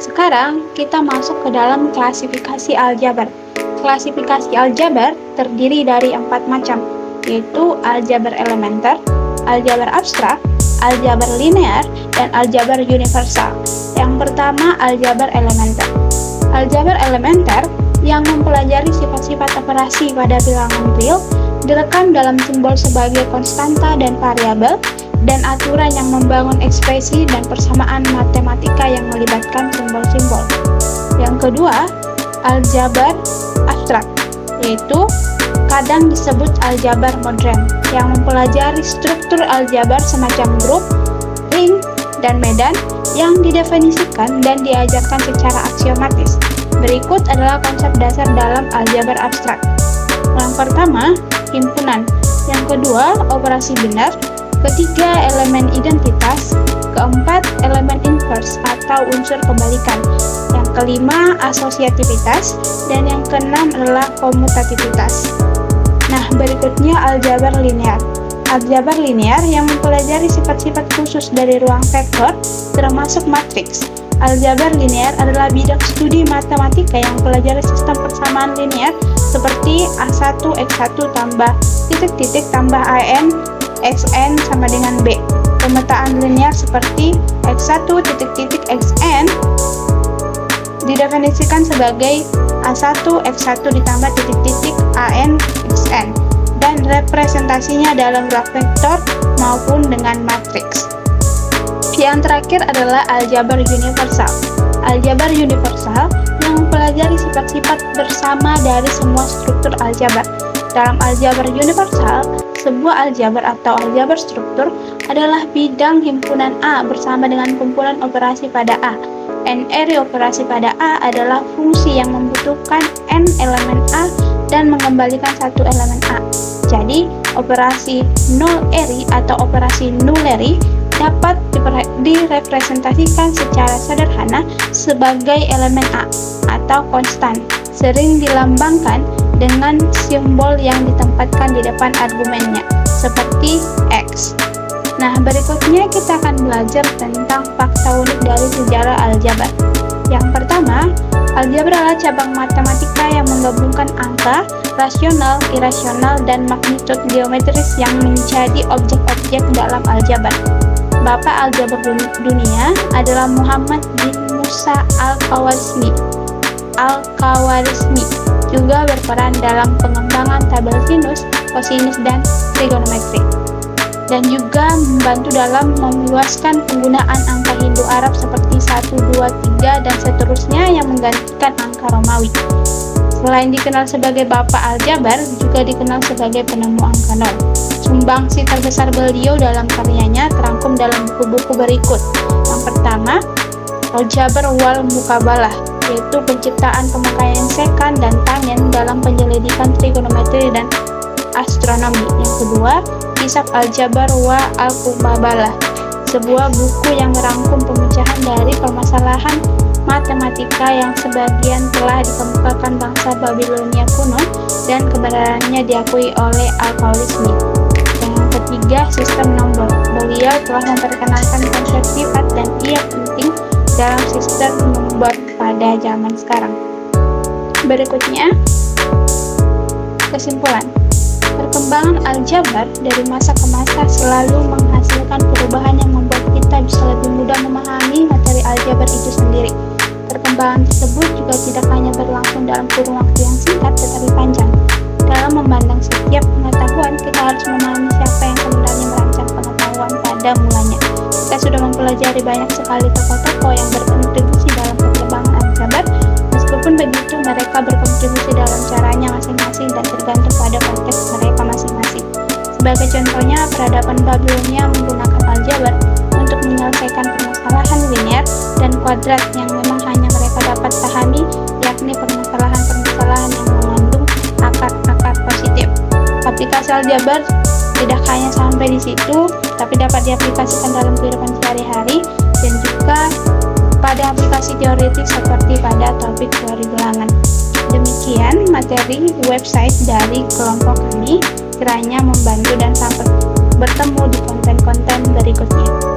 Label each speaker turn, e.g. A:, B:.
A: Sekarang kita masuk ke dalam klasifikasi aljabar. Klasifikasi aljabar terdiri dari 4 macam, yaitu aljabar elementer, aljabar abstrak, aljabar linear, dan aljabar universal. Yang pertama, aljabar elementer. Aljabar elementer yang mempelajari sifat-sifat operasi pada bilangan real direkam dalam simbol sebagai konstanta dan variabel, dan aturan yang membangun ekspresi dan persamaan matematika yang melibatkan simbol-simbol. Yang kedua, aljabar abstrak, yaitu kadang disebut aljabar modern, yang mempelajari struktur aljabar semacam grup, ring, dan medan yang didefinisikan dan diajarkan secara aksiomatis. Berikut adalah konsep dasar dalam aljabar abstrak. Yang pertama, himpunan. Yang kedua, operasi benar. Ketiga, elemen identitas. Keempat, elemen inverse atau unsur kebalikan. Yang kelima, asosiativitas. Dan yang keenam adalah komutativitas. Nah, berikutnya aljabar linear. Aljabar linear yang mempelajari sifat-sifat khusus dari ruang vektor, termasuk matriks. Aljabar linear adalah bidang studi matematika yang mempelajari sistem persamaan linear seperti A1 X1 tambah titik-titik tambah AN Xn sama dengan B. Pemetaan linear seperti X1 titik-titik Xn didefinisikan sebagai A1 X1 ditambah titik-titik AN Xn, dan representasinya dalam graf vektor maupun dengan matriks. Yang terakhir adalah aljabar universal. Aljabar universal yang mempelajari sifat-sifat bersama dari semua struktur aljabar. Dalam aljabar universal, sebuah aljabar atau aljabar struktur adalah bidang himpunan A bersama dengan kumpulan operasi pada A. N-ary operasi pada A adalah fungsi yang membutuhkan N elemen A dan mengembalikan satu elemen A. Jadi, operasi null-ary atau operasi null-ary dapat direpresentasikan secara sederhana sebagai elemen A atau konstan, sering dilambangkan dengan simbol yang ditempatkan di depan argumennya, seperti X. Nah, berikutnya kita akan belajar tentang fakta unik dari sejarah aljabar. Yang pertama, aljabar adalah cabang matematika yang menggabungkan angka, rasional, irasional, dan magnitud geometris yang menjadi objek-objek dalam aljabar. Bapak aljabar dunia adalah Muhammad bin Musa Al-Khwarizmi. Al-Khwarizmi juga berperan dalam pengembangan tabel sinus, kosinus, dan trigonometri, dan juga membantu dalam meluaskan penggunaan angka Hindu-Arab seperti 1, 2, 3, dan seterusnya yang menggantikan angka Romawi. Selain dikenal sebagai Bapak Aljabar, juga dikenal sebagai penemu angka nol. Sumbangsi terbesar beliau dalam karyanya terangkum dalam buku-buku berikut. Yang pertama, Aljabar wal Muqabalah, yaitu penciptaan pemakaian sekan dan tangen dalam penyelidikan trigonometri dan astronomi. Yang kedua, Hisab Aljabar wa al-Muqabalah, sebuah buku yang merangkum pemecahan dari permasalahan matematika yang sebagian telah dikemukakan bangsa Babilonia kuno dan kebenarannya diakui oleh Al-Khwarizmi. Yang ketiga, sistem nombor. Beliau telah memperkenalkan konsep sifat dan ia penting dalam sistem nombor pada zaman sekarang. Berikutnya, kesimpulan. Perkembangan aljabar dari masa ke masa selalu menghasilkan perubahan yang membuat kita bisa lebih mudah memahami materi aljabar itu sendiri. Perkembangan tersebut juga tidak hanya berlangsung dalam kurun waktu yang singkat tetapi panjang. Dalam memandang setiap pengetahuan, kita harus memahami siapa yang sebenarnya merancang pengetahuan pada mulanya. Kita sudah mempelajari banyak sekali tokoh-tokoh yang berkontribusi dalam perkembangan aljabar. Meskipun begitu, mereka berkontribusi dalam caranya masing-masing dan tergantung pada konteks mereka masing-masing. Sebagai contohnya, peradaban Babilonia menggunakan aljabar untuk menyelesaikan permasalahan linear dan kuadrat yang memang hanya mereka dapat pahami, yakni permasalahan-permasalahan yang mengandung akar-akar positif. Aplikasi aljabar tidak hanya sampai di situ, tapi dapat diaplikasikan dalam kehidupan sehari-hari dan juga pada aplikasi teoretik seperti pada topik teori bilangan. Demikian materi website dari kelompok kami, kiranya membantu dan sampai bertemu di konten-konten berikutnya.